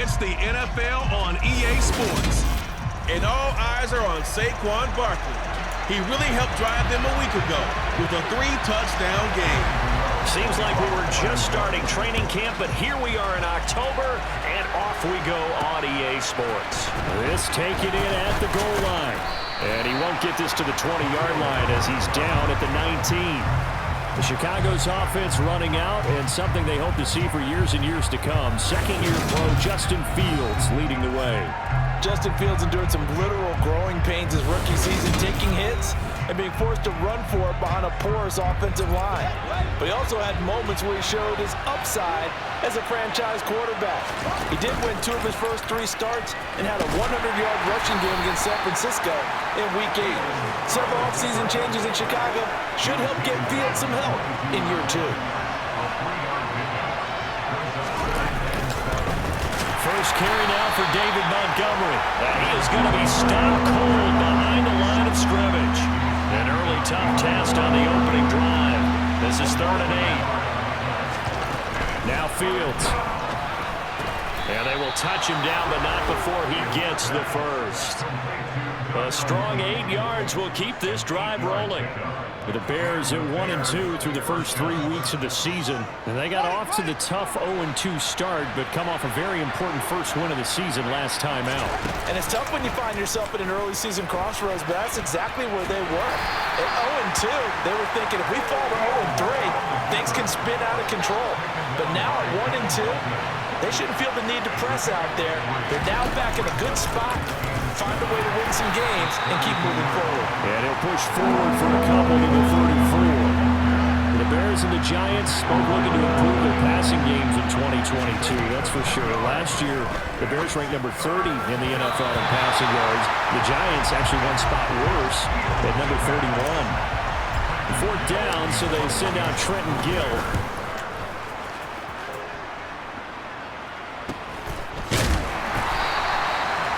It's the NFL on EA Sports. And all eyes are on Saquon Barkley. He really helped drive them a week ago with a 3-touchdown game. Seems like we were just starting training camp, but here we are in October, and off we go on EA Sports. This taken in at the goal line. And he won't get this to the 20-yard line as he's down at the 19. The Chicago's offense running out, and something they hope to see for years and years to come. Second-year pro Justin Fields leading the way. Justin Fields endured some literal growing pains his rookie season, taking hits and being forced to run for it behind a porous offensive line. But he also had moments where he showed his upside as a franchise quarterback. He did win 2 of his first 3 starts and had a 100-yard rushing game against San Francisco in Week 8. Several offseason changes in Chicago should help get Fields some help in year 2. First carry now for David Montgomery. He is going to be stopped cold behind the line of scrimmage. An early tough test on the opening drive. This is 3rd and 8. Now Fields. And they will touch him down, but not before he gets the first. A strong 8 yards will keep this drive rolling. The Bears at 1-2 through the first 3 weeks of the season. And they got off to the tough 0-2 start, but come off a very important first win of the season last time out. And it's tough when you find yourself at an early season crossroads, but that's exactly where they were. At 0-2, they were thinking if we fall to 0-3, things can spin out of control. But now at 1-2, they shouldn't feel the need to press out there. They're now back in a good spot. Find a way to win some games and keep moving forward. And he'll push forward for a couple to the 34. The Bears and the Giants both looking to improve their passing games in 2022, that's for sure. Last year, the Bears ranked number 30 in the NFL in passing yards. The Giants actually one spot worse at number 31. 4th down, so they send out Trenton Gill.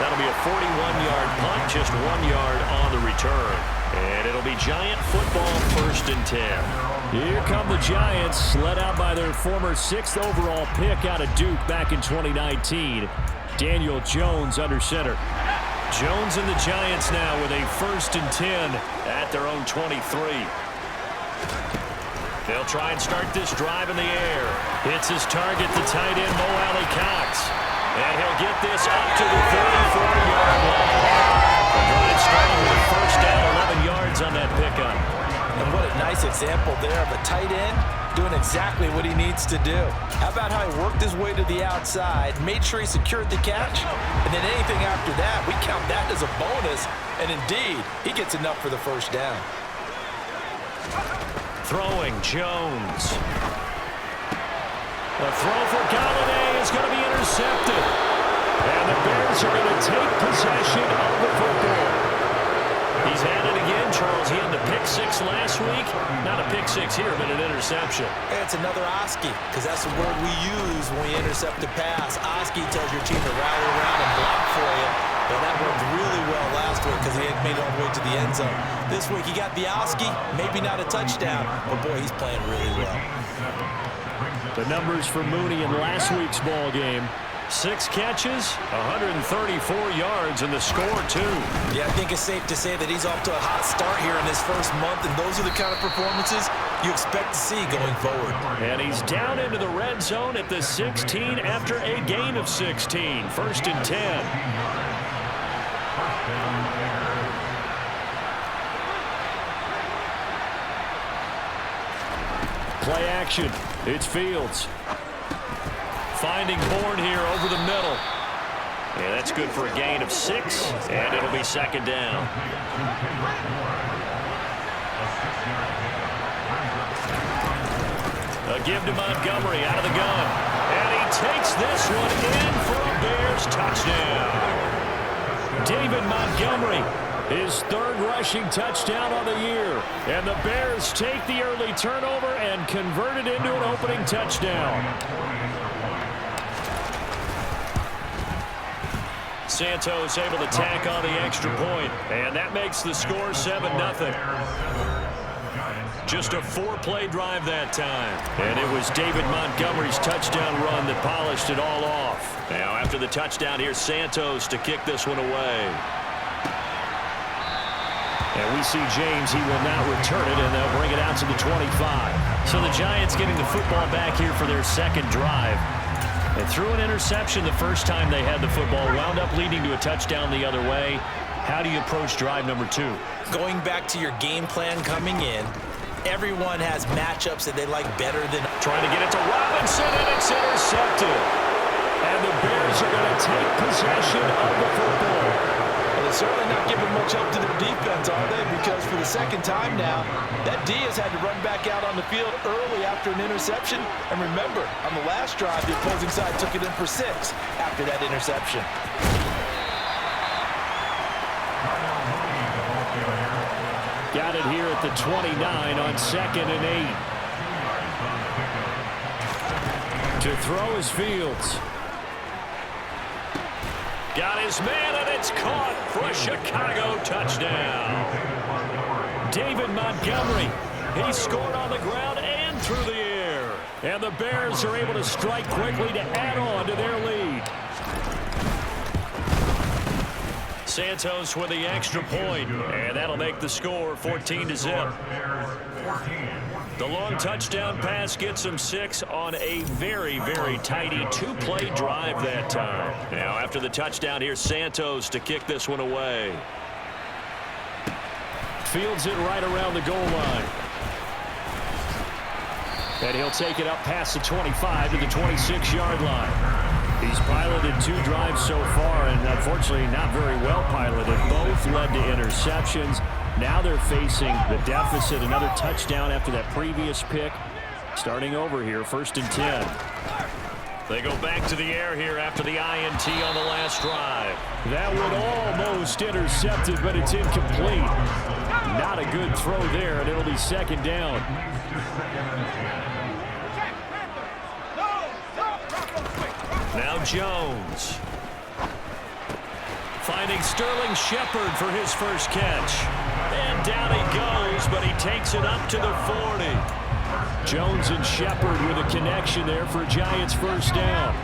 That'll be a 41-yard punt, just 1 yard on the return. And it'll be Giant football, 1st and 10. Here come the Giants, led out by their former 6th overall pick out of Duke back in 2019. Daniel Jones under center. Jones and the Giants now with a 1st and 10 at their own 23. They'll try and start this drive in the air. Hits his target, the tight end, Mo Alley-Cox. And he'll get this up to the 34-yard line. The drive starting with a 1st down, 11 yards on that pickup. And what a nice example there of a tight end doing exactly what he needs to do. How about how he worked his way to the outside, made sure he secured the catch, and then anything after that, we count that as a bonus. And indeed, he gets enough for the 1st down. Throwing Jones. The throw for Golladay is going to be intercepted. And the Bears are going to take possession of the football. He's had it again, Charles. He had the pick-6 last week. Not a pick-6 here, but an interception. It's another Oski, because that's the word we use when we intercept a pass. Oski tells your team to rally around and block for you. But that worked really well last week because he had made it all the way to the end zone. This week he got the Oski, maybe not a touchdown, but boy, he's playing really well. The numbers for Mooney in last week's ball game. 6 catches, 134 yards, and the score, too. Yeah, I think it's safe to say that he's off to a hot start here in his first month, and those are the kind of performances you expect to see going forward. And he's down into the red zone at the 16 after a gain of 16. 1st and 10. Play action. It's Fields. Finding Bourne here over the middle. Yeah, that's good for a gain of 6, and it'll be 2nd down. A give to Montgomery out of the gun. And he takes this one in for a Bears touchdown. David Montgomery, his 3rd rushing touchdown on the year. And the Bears take the early turnover and convert it into an opening touchdown. Santos able to tack on the extra point, and that makes the score 7-0. Just a 4-play drive that time. And it was David Montgomery's touchdown run that polished it all off. Now after the touchdown, here's Santos to kick this one away. And we see James. He will not return it, and they'll bring it out to the 25. So the Giants getting the football back here for their second drive. And threw an interception the first time they had the football, wound up leading to a touchdown the other way. How do you approach drive number 2? Going back to your game plan coming in, everyone has matchups that they like better than... Trying to get it to Robinson, and it's intercepted. And the Bears are going to take possession of the football. Well, they're certainly not giving much help to their defense, are they? Because for the second time now, that D has had to run back out on the field early after an interception. And remember, on the last drive, the opposing side took it in for 6 after that interception. Got it here at the 29 on 2nd and 8. To throw is Fields. Got his man, and it's caught for a Chicago touchdown. David Montgomery, he scored on the ground and through the air. And the Bears are able to strike quickly to add on to their lead. Santos with the extra point, and that'll make the score 14-0. The long touchdown pass gets him 6 on a very, very tidy 2-play drive that time. Now after the touchdown, here's Santos to kick this one away. Fields it right around the goal line. And he'll take it up past the 25 to the 26-yard line. He's piloted 2 drives so far, and unfortunately not very well piloted. Both led to interceptions. Now they're facing the deficit. Another touchdown after that previous pick. Starting over here, 1st and 10. They go back to the air here after the INT on the last drive. That one almost intercepted, but it's incomplete. Not a good throw there, and it'll be 2nd down. Now Jones. Finding Sterling Shepard for his first catch. And down he goes, but he takes it up to the 40. Jones and Shepard with a connection there for Giants' first down.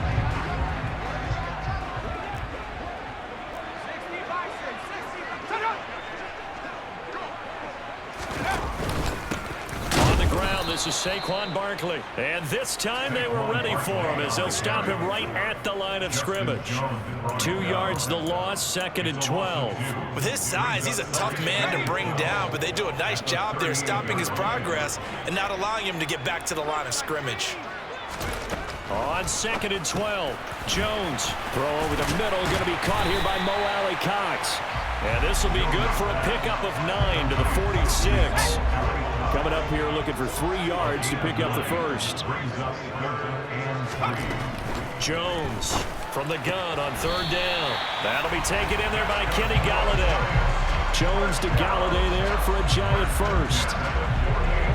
This is Saquon Barkley. And this time they were ready for him as they'll stop him right at the line of scrimmage. 2 yards the loss, 2nd and 12. With his size, he's a tough man to bring down, but they do a nice job there stopping his progress and not allowing him to get back to the line of scrimmage. On 2nd and 12, Jones. Throw over the middle, going to be caught here by Mo Alley-Cox. And this will be good for a pickup of 9 to the 46. Coming up here looking for 3 yards to pick up the first. Jones from the gun on 3rd down. That'll be taken in there by Kenny Golladay. Jones to Golladay there for a Giant first.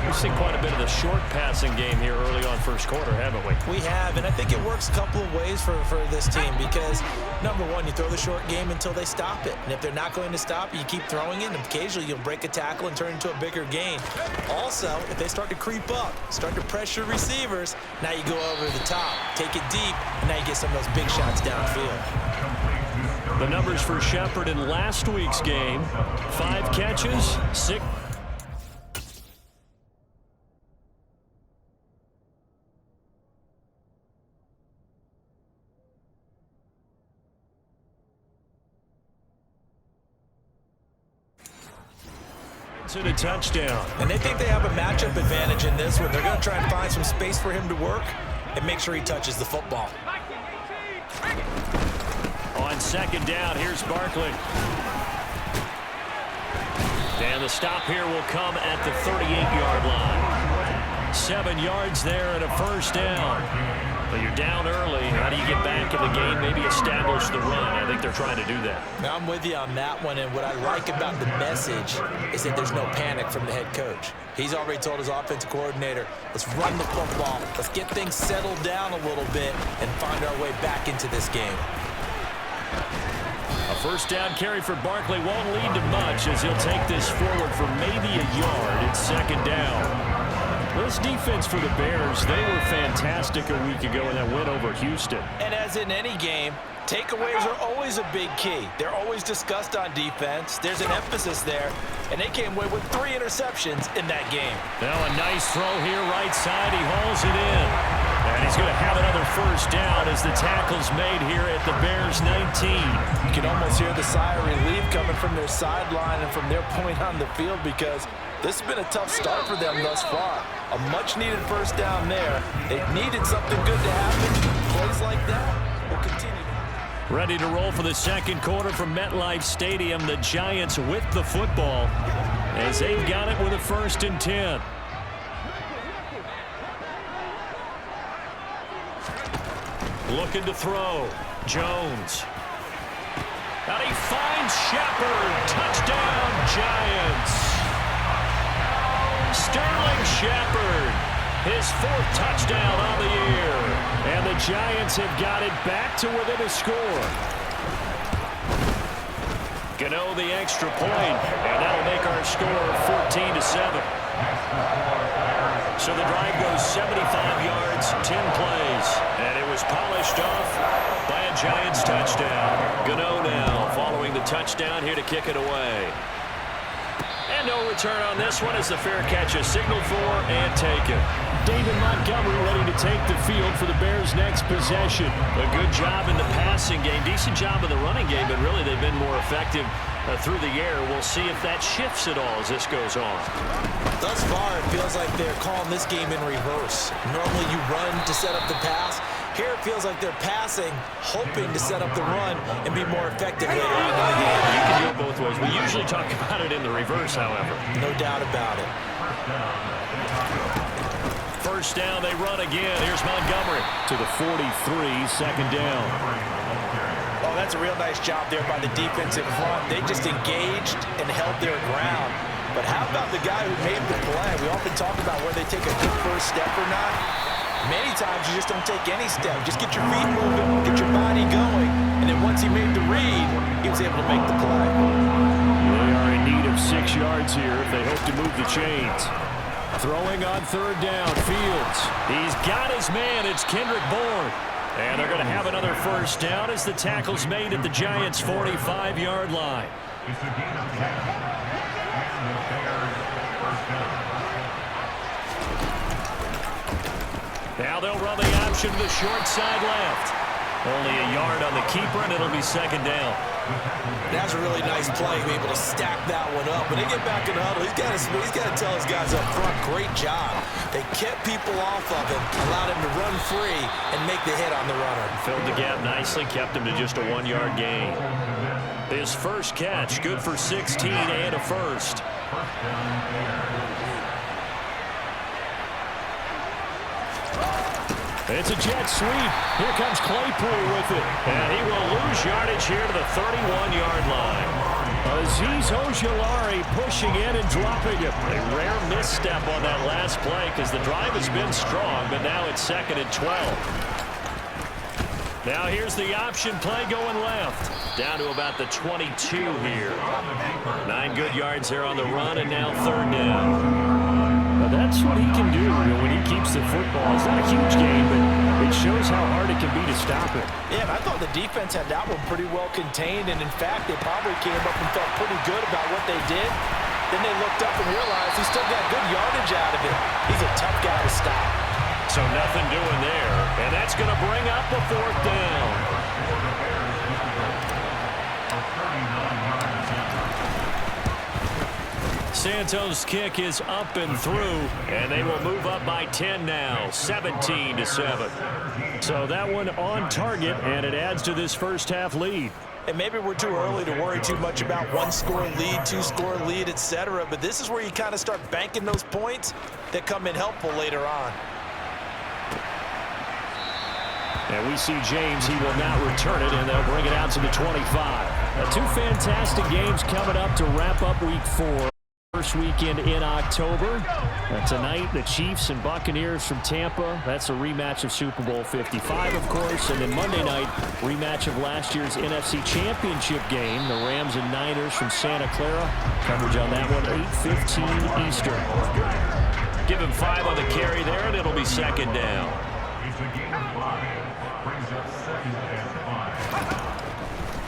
We've seen quite a bit of the short passing game here early on first quarter, haven't we? We have, and I think it works a couple of ways for this team because, number one, you throw the short game until they stop it. And if they're not going to stop it, you keep throwing it, and occasionally you'll break a tackle and turn it into a bigger gain. Also, if they start to creep up, start to pressure receivers, now you go over the top, take it deep, and now you get some of those big shots downfield. The numbers for Shepard in last week's game, 5 catches, 6. And a touchdown. And they think they have a matchup advantage in this one. They're going to try and find some space for him to work and make sure he touches the football. On 2nd down, here's Barkley. And the stop here will come at the 38-yard line. 7 yards there and a first down. But you're down early. How do you get back in the game? Maybe establish the run. I think they're trying to do that. Now, I'm with you on that one, and what I like about the message is that there's no panic from the head coach. He's already told his offensive coordinator, let's run the football, let's get things settled down a little bit and find our way back into this game. A First down carry for Barkley won't lead to much as he'll take this forward for maybe a yard. It's second down. This defense for the Bears, they were fantastic a week ago in that win over Houston. And as in any game, takeaways are always a big key. They're always discussed on defense. There's an emphasis there, and they came away with 3 interceptions in that game. Now a nice throw here, right side. He hauls it in. And he's going to have another first down as the tackle's made here at the Bears 19. You can almost hear the sigh of relief coming from their sideline and from their point on the field because this has been a tough start for them thus far. A much-needed first down there. They needed something good to happen. Plays like that will continue. Ready to roll for the second quarter from MetLife Stadium. The Giants with the football as they've got it with a 1st and 10. Looking to throw. Jones. And he finds Shepard. Touchdown, Giants. Sterling Shepard. His 4th touchdown on the year. And the Giants have got it back to within a score. Gano the extra point, and that'll make our score 14-7. So the drive goes 75 yards, 10 plays, and it was polished off by a Giants touchdown. Gano now following the touchdown here to kick it away. And no return on this one as the fair catch is signaled for and taken. David Montgomery ready to take the field for the Bears' next possession. A good job in the passing game, decent job in the running game, but really they've been more effective through the air. We'll see if that shifts at all as this goes on. Thus far, it feels like they're calling this game in reverse. Normally you run to set up the pass. Here it feels like they're passing, hoping to set up the run and be more effective later on in the game. You can do it both ways. We usually talk about it in the reverse, however. No doubt about it. First down, they run again. Here's Montgomery to the 43, 2nd down. Oh, that's a real nice job there by the defensive front. They just engaged and held their ground. But how about the guy who made the play? We often talk about whether they take a good first step or not. Many times you just don't take any step. Just get your feet moving, get your body going, and then once he made the read, he was able to make the play. They are in need of 6 yards here if they hope to move the chains. Throwing on 3rd down, Fields. He's got his man. It's Kendrick Bourne. And they're going to have another first down as the tackle's made at the Giants' 45-yard line. Now they'll run the option to the short side left. Only a yard on the keeper, and it'll be 2nd down. That's a really nice play, be able to stack that one up. When they get back in the huddle, he's got to tell his guys up front, great job. They kept people off of him, allowed him to run free and make the hit on the runner. Filled the gap nicely, kept him to just a 1-yard gain. His first catch, good for 16 and a first. It's a jet sweep. Here comes Claypool with it. And he will lose yardage here to the 31-yard line. Azeez Ojulari pushing in and dropping it. A rare misstep on that last play because the drive has been strong, but now it's 2nd and 12. Now here's the option play going left. Down to about the 22 here. 9 good yards there on the run, and now 3rd down. That's what he can do when he keeps the football. It's not a huge game, but it shows how hard it can be to stop it. Yeah, and I thought the defense had that one pretty well contained, and in fact, they probably came up and felt pretty good about what they did. Then they looked up and realized he still got good yardage out of it. He's a tough guy to stop. So nothing doing there, and that's going to bring up a 4th down. Santos' kick is up and through, and they will move up by 10 now, 17-7. So that one on target, and it adds to this first half lead. And maybe we're too early to worry too much about 1-score lead, 2-score lead, etc. But this is where you kind of start banking those points that come in helpful later on. And we see James, he will not return it, and they'll bring it out to the 25. Now, 2 fantastic games coming up to wrap up week 4. first weekend in October. Tonight, the Chiefs and Buccaneers from Tampa. That's a rematch of Super Bowl 55, of course. And then Monday night, rematch of last year's NFC Championship game. The Rams and Niners from Santa Clara. Coverage on that one, 8:15 Eastern. Give him 5 on the carry there, and it'll be second down.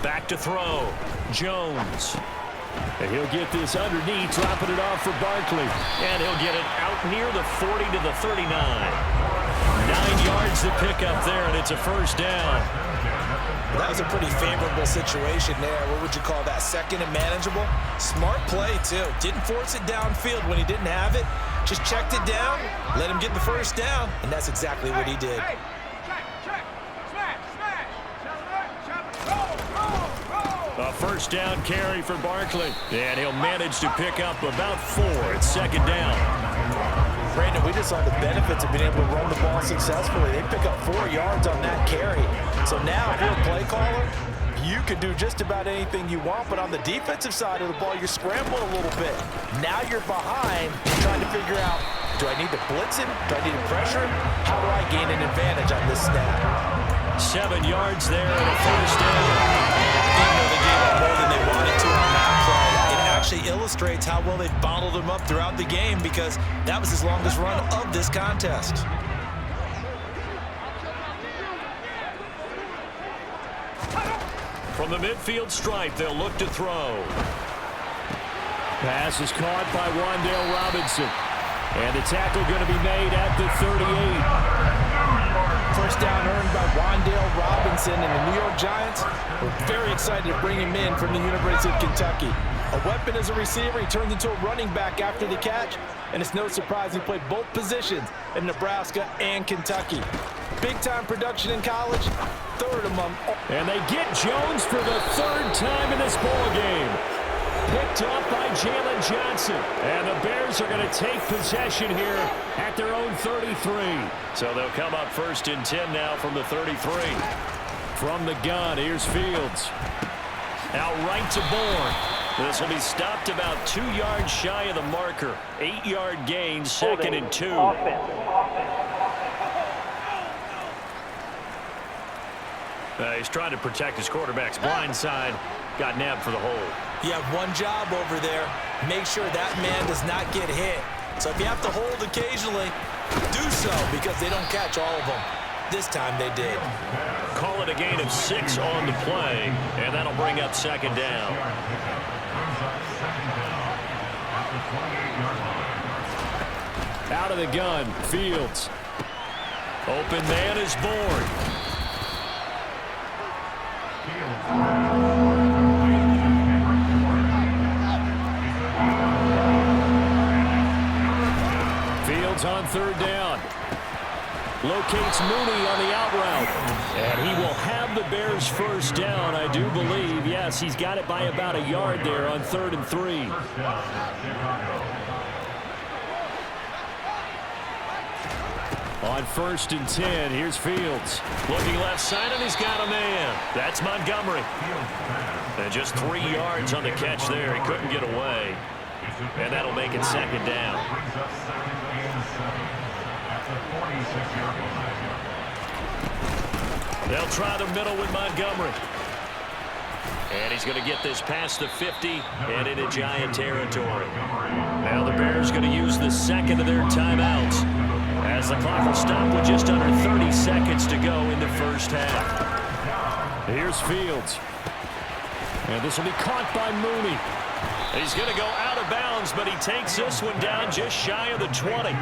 Back to throw. Jones. And he'll get this underneath, dropping it off for Barkley. And he'll get it out near the 40 to the 39. 9 yards to pick up there, and it's a first down. That was a pretty favorable situation there. What would you call that? Second and manageable? Smart play, too. Didn't force it downfield when he didn't have it. Just checked it down, let him get the first down, and that's exactly what he did. A first down carry for Barkley. And he'll manage to pick up about 4. It's second down. Brandon, we just saw the benefits of being able to run the ball successfully. They pick up 4 yards on that carry. So now, if you're a play caller, you can do just about anything you want, but on the defensive side of the ball, you're scrambling a little bit. Now you're behind, trying to figure out, do I need to blitz him? Do I need to pressure him? How do I gain an advantage on this snap? 7 yards there and a first down. Even though they gave up more than they wanted to on that play, it actually illustrates how well they've bottled him up throughout the game, because that was his longest run of this contest. From the midfield stripe, they'll look to throw. Pass is caught by Wan'Dale Robinson. And the tackle going to be made at the 38. First down earned by Wan'Dale Robinson, and the New York Giants were very excited to bring him in from the University of Kentucky. A weapon as a receiver, he turned into a running back after the catch, and it's no surprise he played both positions in Nebraska and Kentucky. Big-time production in college, third among all. And they get Jones for the 3rd time in this ball game. Picked up by Jalen Johnson. And the Bears are going to take possession here at their own 33. So they'll come up 1st and 10 now from the 33. From the gun, here's Fields. Out right to Bourne. This will be stopped about 2 yards shy of the marker. 8-yard gain, 2nd and 2. He's trying to protect his quarterback's blind side. Got nabbed for the hold. You have one job over there. Make sure that man does not get hit. So if you have to hold occasionally, do so, because they don't catch all of them. This time they did. Call it a gain of 6 on the play, and that'll bring up 2nd down. Out of the gun, Fields. Open man is Bourne. Fields on 3rd down. Locates Mooney on the out route. And he will have the Bears first down, I do believe. Yes, he's got it by about a yard there on 3rd and 3. On 1st and 10, here's Fields. Looking left side, and he's got a man. That's Montgomery. And just 3 yards on the catch there. He couldn't get away. And that'll make it 2nd down. They'll try the middle with Montgomery. And he's going to get this past the 50 and into Giant territory. Now the Bears going to use the 2nd of their timeouts, as the clock will stop with just under 30 seconds to go in the first half. Here's Fields. And this will be caught by Mooney. He's going to go out of bounds, but he takes this one down just shy of the 20.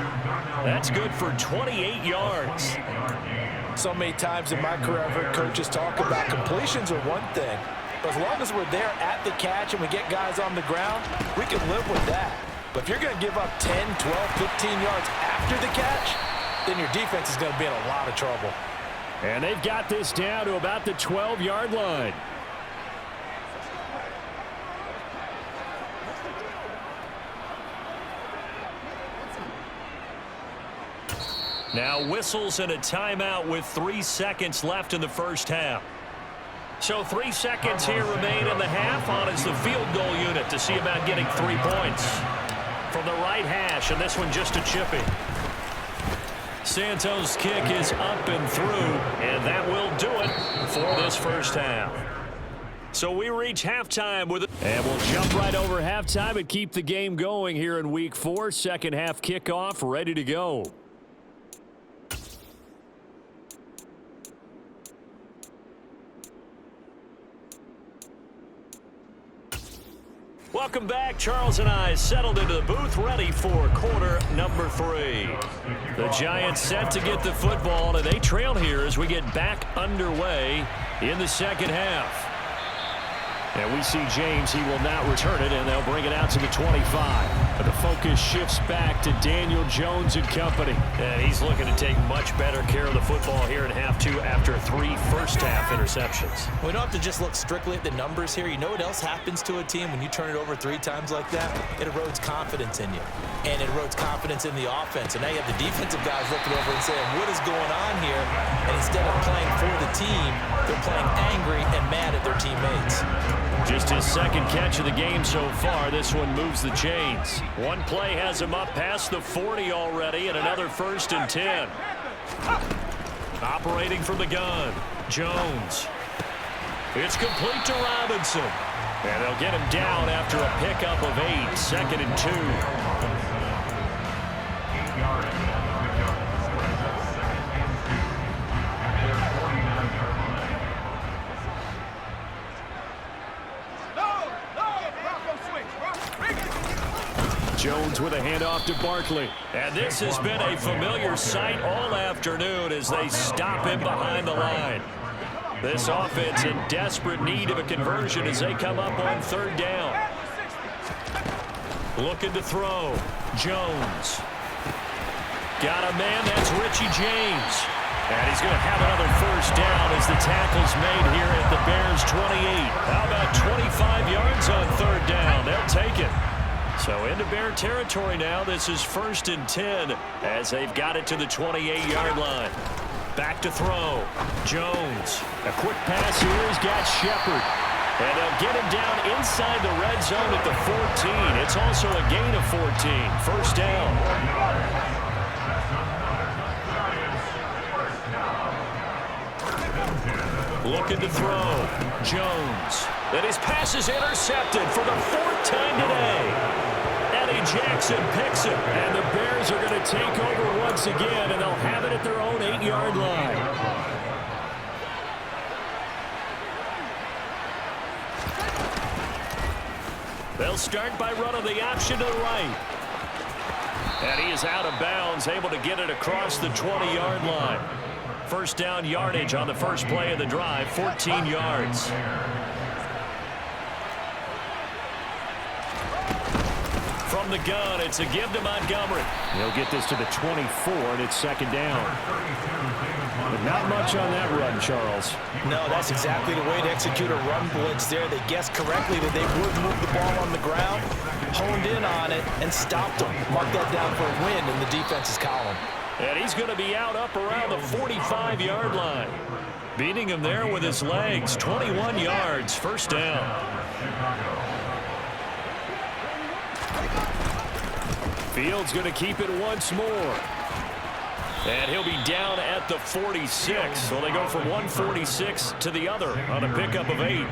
That's good for 28 yards. So many times in my career, I've heard coaches talk about completions are one thing, but as long as we're there at the catch and we get guys on the ground, we can live with that. But if you're going to give up 10, 12, 15 yards after the catch, then your defense is going to be in a lot of trouble. And they've got this down to about the 12-yard line. Now whistles and a timeout with 3 seconds left in the first half. So 3 seconds here remain in the half. On is the field goal unit to see about getting 3 points. from the right hash, and this one just a chippy. Santos' kick is up and through, and that will do it for this first half. So we reach halftime with it. And we'll jump right over halftime and keep the game going here in Week 4. Second half kickoff ready to go. Welcome back. Charles and I settled into the booth ready for quarter number 3. The Giants set to get the football, and they trail here as we get back underway in the second half. And we see James. He will not return it, and they'll bring it out to the 25. But the focus shifts back to Daniel Jones and company. And he's looking to take much better care of the football here in half 2 after 3 first-half interceptions. We don't have to just look strictly at the numbers here. You know what else happens to a team when you turn it over 3 times like that? It erodes confidence in you. And it erodes confidence in the offense. And now you have the defensive guys looking over and saying, what is going on here? And instead of playing for the team, they're playing angry and mad at their teammates. Just his second catch of the game so far. This one moves the chains. One play has him up past the 40 already, and another 1st and 10. Operating from the gun, Jones. It's complete to Robinson. And they'll get him down after a pickup of 8, 2nd and 2. Jones with a handoff to Barkley. And this has been a familiar sight all afternoon as they stop him behind the line. This offense in desperate need of a conversion as they come up on 3rd down. Looking to throw. Jones. Got a man, that's Richie James. And he's going to have another 1st down as the tackle's made here at the Bears 28. How about 25 yards on 3rd down? They'll take it. So into Bear territory now. This is 1st and 10 as they've got it to the 28-yard line. Back to throw. Jones. A quick pass here has got Shepard. And they'll get him down inside the red zone at the 14. It's also a gain of 14. 1st down. Looking to throw. Jones. And his pass is intercepted for the 4th time today. Eddie Jackson picks it. And the Bears are going to take over once again, and they'll have it at their own 8-yard line. They'll start by running the option to the right. And he is out of bounds, able to get it across the 20-yard line. 1st down yardage on the first play of the drive, 14 yards. From the gun, it's a give to Montgomery. He'll get this to the 24, and it's 2nd down. But not much on that run, Charles. No, that's exactly the way to execute a run blitz there. They guessed correctly that they would move the ball on the ground, honed in on it, and stopped them. Mark that down for a win in the defense's column. And he's going to be out up around the 45-yard line. Beating him there with his legs. 21 yards, 1st down. Fields going to keep it once more. And he'll be down at the 46. So they go from 146 to the other on a pickup of 8.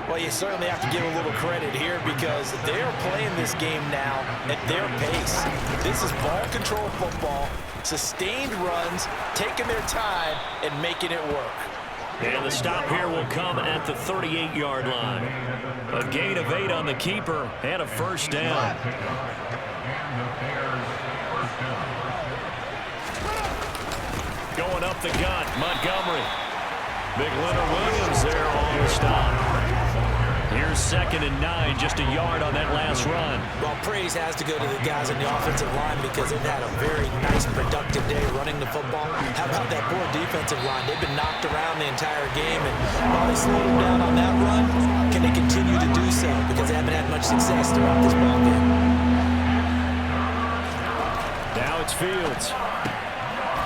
Well, you certainly have to give a little credit here because they're playing this game now at their pace. This is ball control football, sustained runs, taking their time, and making it work. And the stop here will come at the 38-yard line. A gain of 8 on the keeper and a 1st down. Going up the gut, Montgomery. Big Leonard Williams there on the stop. Here's 2nd and 9, just a yard on that last run. Well, praise has to go to the guys on the offensive line because they've had a very nice, productive day running the football. How about that poor defensive line? They've been knocked around the entire game, and while they slowed them down on that run, can they continue to do so? Because they haven't had much success throughout this ballgame. Now it's Fields.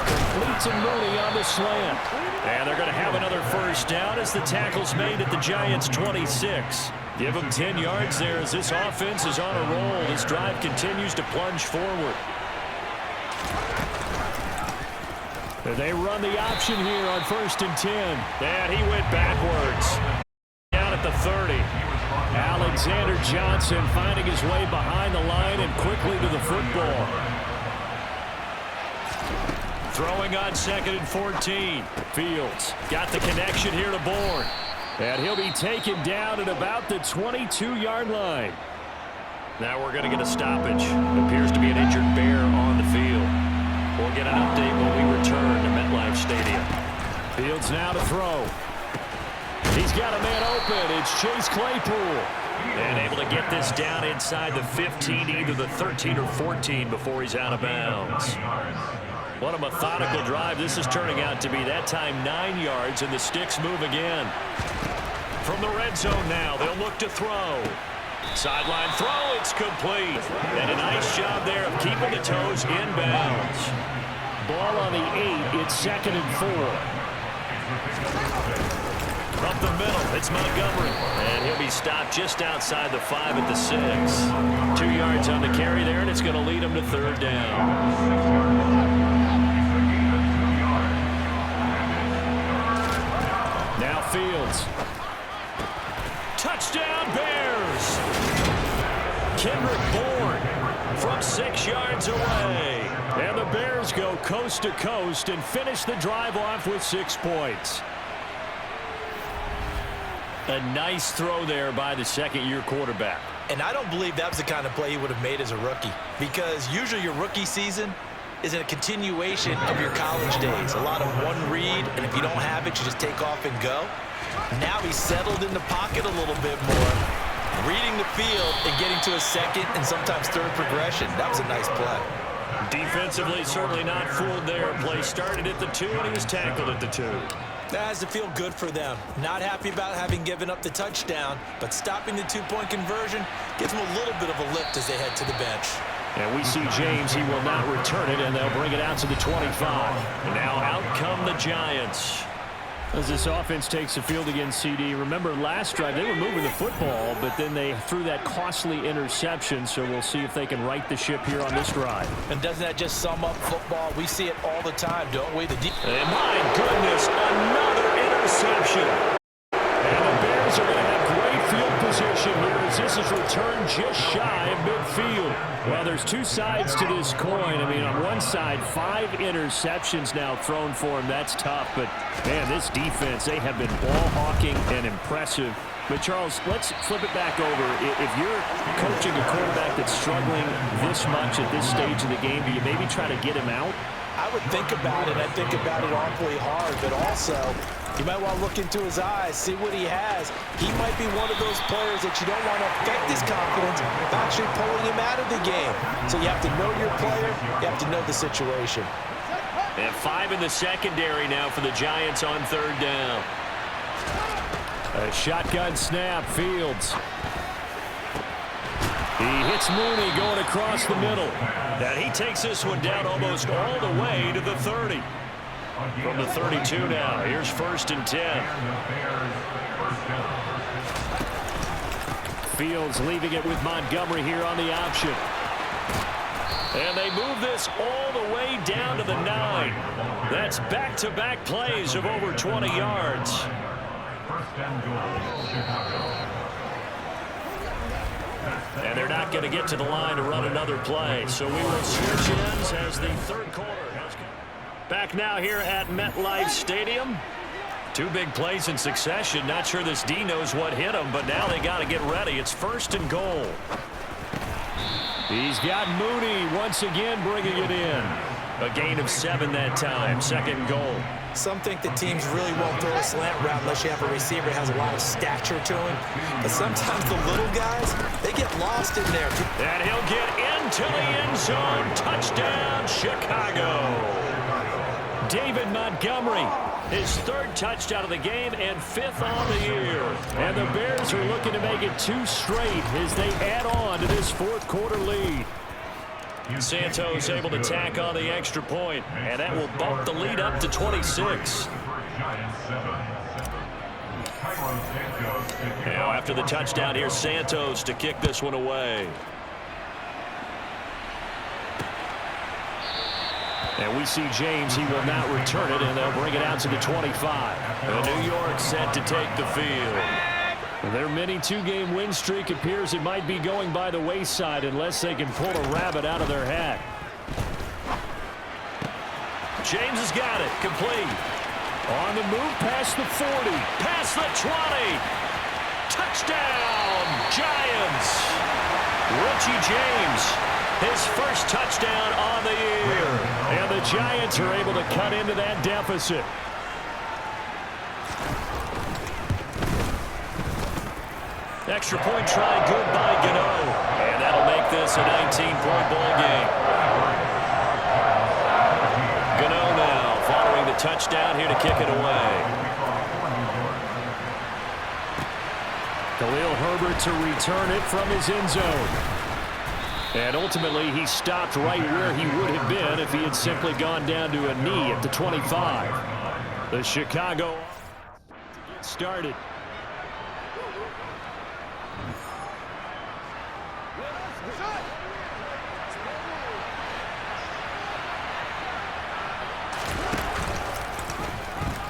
Completes to Mooney on the slant. And they're going to have another first down as the tackle's made at the Giants' 26. Give them 10 yards there as this offense is on a roll. This drive continues to plunge forward. They run the option here on 1st and 10. And he went backwards. Down at the 30. Alexander Johnson finding his way behind the line and quickly to the football. Throwing on 2nd and 14. Fields got the connection here to Bourne. And he'll be taken down at about the 22-yard line. Now we're going to get a stoppage. Appears to be an injured Bear on the field. We'll get an update when we return to MetLife Stadium. Fields now to throw. He's got a man open. It's Chase Claypool. And able to get this down inside the 15, either the 13 or 14 before he's out of bounds. What a methodical drive this is turning out to be. That time 9 yards, and the sticks move again. From the red zone now, they'll look to throw. Sideline throw, it's complete. And a nice job there of keeping the toes inbounds. Ball on the 8, it's 2nd and 4. Up the middle, it's Montgomery. And he'll be stopped just outside the 5 at the 6. 2 yards on the carry there, and it's going to lead him to 3rd down. Now Fields. Touchdown Bears! Kendrick Bourne from 6 yards away. And the Bears go coast to coast and finish the drive off with 6 points. A nice throw there by the second-year quarterback. And I don't believe that was the kind of play he would have made as a rookie, because usually your rookie season is a continuation of your college days. A lot of one read, and if you don't have it, you just take off and go. Now he's settled in the pocket a little bit more, reading the field and getting to a second and sometimes third progression. That was a nice play. Defensively, certainly not fooled there. Play started at the 2, and he was tackled at the 2. That has to feel good for them. Not happy about having given up the touchdown, but stopping the 2-point conversion gives them a little bit of a lift as they head to the bench. And we see James, he will not return it, and they'll bring it out to the 25. And now out come the Giants. As this offense takes the field against CD, remember last drive they were moving the football, but then they threw that costly interception, so we'll see if they can right the ship here on this drive. And doesn't that just sum up football? We see it all the time, don't we? And my goodness, another interception. And the Bears are going to have great field position here as this is returned just shy of midfield. Well, there's 2 sides to this coin. I mean, on one side, 5 interceptions now thrown for him. That's tough. But, man, this defense, they have been ball hawking and impressive. But, Charles, let's flip it back over. If you're coaching a quarterback that's struggling this much at this stage of the game, do you maybe try to get him out? I would think about it. I think about it awfully hard, but also you might want to look into his eyes, see what he has. He might be one of those players that you don't want to affect his confidence by actually pulling him out of the game. So you have to know your player. You have to know the situation. And 5 in the secondary now for the Giants on 3rd down. A shotgun snap, Fields. He hits Mooney going across the middle. And he takes this one down almost all the way to the 30. From the 32 now, here's 1st and 10. Fields leaving it with Montgomery here on the option. And they move this all the way down to the 9. That's back-to-back plays of over 20 yards. And they're not going to get to the line to run another play. So we will switch ends as the 3rd quarter has come. Back now here at MetLife Stadium. 2 big plays in succession. Not sure this D knows what hit him, but now they got to get ready. It's 1st and goal. He's got Mooney once again bringing it in. A gain of 7 that time. 2nd goal. Some think the teams really won't throw a slant route unless you have a receiver that has a lot of stature to him. But sometimes the little guys, they get lost in there. And he'll get into the end zone. Touchdown, Chicago. David Montgomery, his 3rd touchdown of the game and 5th on the year. And the Bears are looking to make it 2 straight as they add on to this 4th quarter lead. Santos able to tack on the extra point, and that will bump the lead up to 26. Now after the touchdown, here's Santos to kick this one away. And we see James, he will not return it, and they'll bring it out to the 25. And New York set to take the field. Their mini two-game win streak appears it might be going by the wayside unless they can pull a rabbit out of their hat. James has got it. Complete. On the move past the 40. Past the 20. Touchdown, Giants. Richie James, his first touchdown on the year. And the Giants are able to cut into that deficit. Extra point try, good by Gano. And that'll make this a 19-point ball game. Gano now following the touchdown here to kick it away. Khalil Herbert to return it from his end zone. And ultimately, he stopped right where he would have been if he had simply gone down to a knee at the 25. The Chicago started.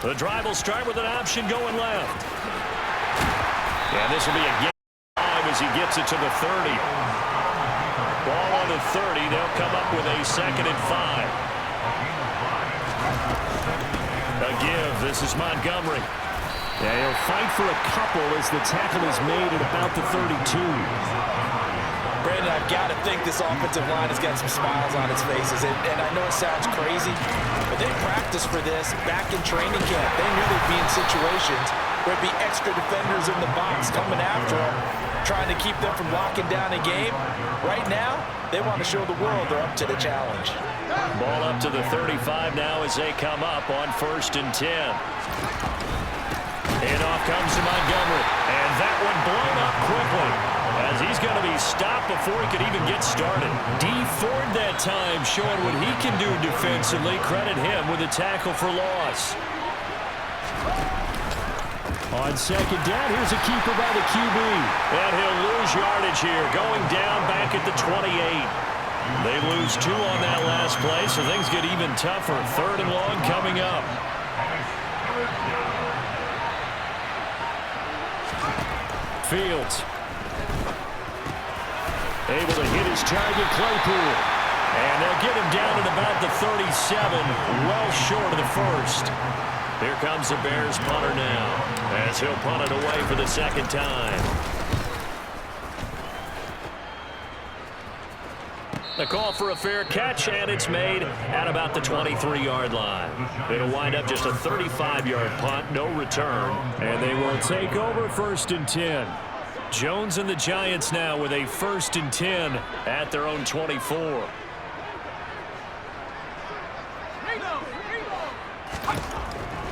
The drive will start with an option going left. And this will be a game as he gets it to the 30. Ball on the 30. They'll come up with a 2nd and 5. A give. This is Montgomery. Yeah, he'll fight for a couple as the tackle is made at about the 32. Brandon, I've got to think this offensive line has got some smiles on its faces. And I know it sounds crazy, but they practiced for this back in training camp. They knew they'd be in situations where there'd be extra defenders in the box coming after them, trying to keep them from locking down a game. Right now, they want to show the world they're up to the challenge. Ball up to the 35 now as they come up on 1st and 10. And off comes to Montgomery. And that one blown up quickly, as he's going to be stopped before he could even get started. Dee Ford that time showing what he can do defensively. Credit him with a tackle for loss. On 2nd down, here's a keeper by the QB. And he'll lose yardage here, going down back at the 28. They lose 2 on that last play, so things get even tougher. 3rd and long coming up. Fields. Able to hit his target, Claypool. And they'll get him down at about the 37, well short of the 1st. Here comes the Bears punter now, as he'll punt it away for the 2nd time. The call for a fair catch, and it's made at about the 23-yard line. It'll wind up just a 35-yard punt, no return. And they will take over 1st and 10. Jones and the Giants now with a 1st and 10 at their own 24.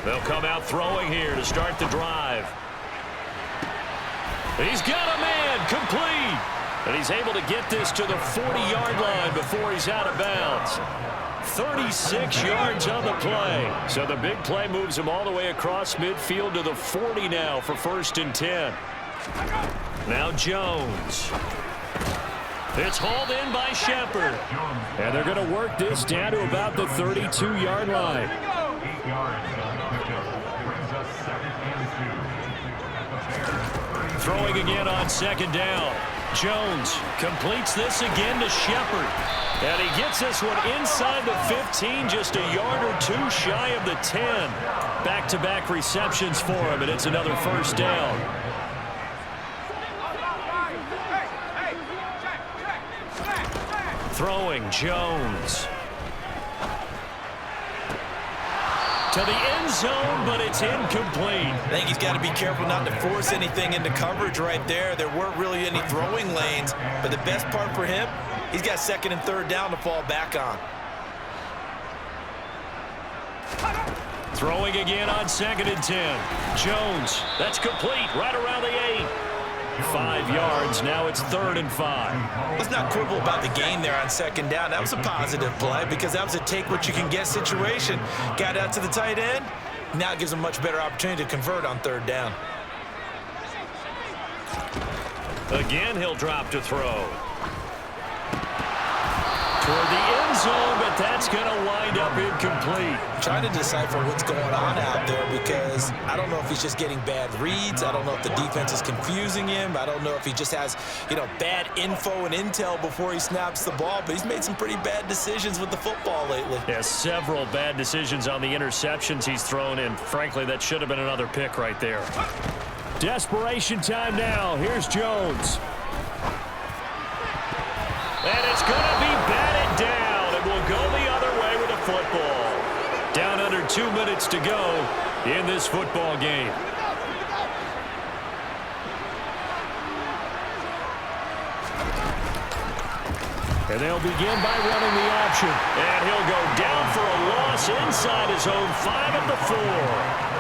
They'll come out throwing here to start the drive. He's got a man, complete. And he's able to get this to the 40-yard line before he's out of bounds. 36 yards on the play. So the big play moves him all the way across midfield to the 40 now for 1st and 10. Now Jones. It's hauled in by Shepard. And they're going to work this down to about the 32-yard line. Throwing again on 2nd down. Jones completes this again to Shepard. And he gets this one inside the 15, just a yard or 2 shy of the 10. Back-to-back receptions for him, and it's another 1st down. Throwing Jones. To the end zone, but it's incomplete. I think he's got to be careful not to force anything into coverage right there. There weren't really any throwing lanes, but the best part for him, he's got 2nd and 3rd down to fall back on. Throwing again on 2nd and 10. Jones, that's complete right around the 8. 5 yards. Now it's 3rd and 5. Let's not quibble about the gain there on 2nd down. That was a positive play because that was a take-what-you-can-get situation. Got out to the tight end. Now it gives them a much better opportunity to convert on 3rd down. Again, he'll drop to throw. Toward the end zone, but that's going to wind up incomplete. Trying to decipher what's going on out there because I don't know if he's just getting bad reads. I don't know if the defense is confusing him. I don't know if he just has, bad info and intel before he snaps the ball, but he's made some pretty bad decisions with the football lately. Yeah, several bad decisions on the interceptions he's thrown, and frankly, that should have been another pick right there. Desperation time now. Here's Jones. And it's going to be batted down. It will go the other way with a football. Down under 2 minutes to go in this football game. And they'll begin by running the option. And he'll go down for a loss inside his own 5 at the 4.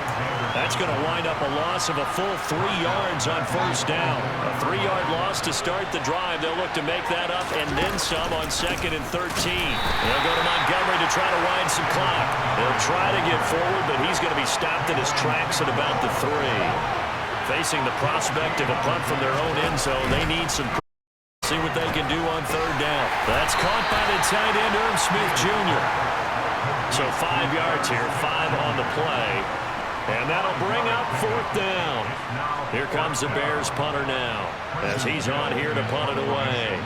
That's going to wind up a loss of a full 3 yards on 1st down. A 3-yard loss to start the drive. They'll look to make that up and then some on 2nd and 13. They'll go to Montgomery to try to wind some clock. They'll try to get forward, but he's going to be stopped in his tracks at about the 3. Facing the prospect of a punt from their own end zone, they need some. See what they can do on 3rd down. That's caught by the tight end, Irv Smith Jr. So 5 yards here, 5 on the play. And that'll bring up 4th down. Here comes the Bears punter now as he's on here to punt it away.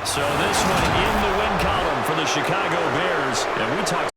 So this one in the win column for the Chicago Bears. And we talked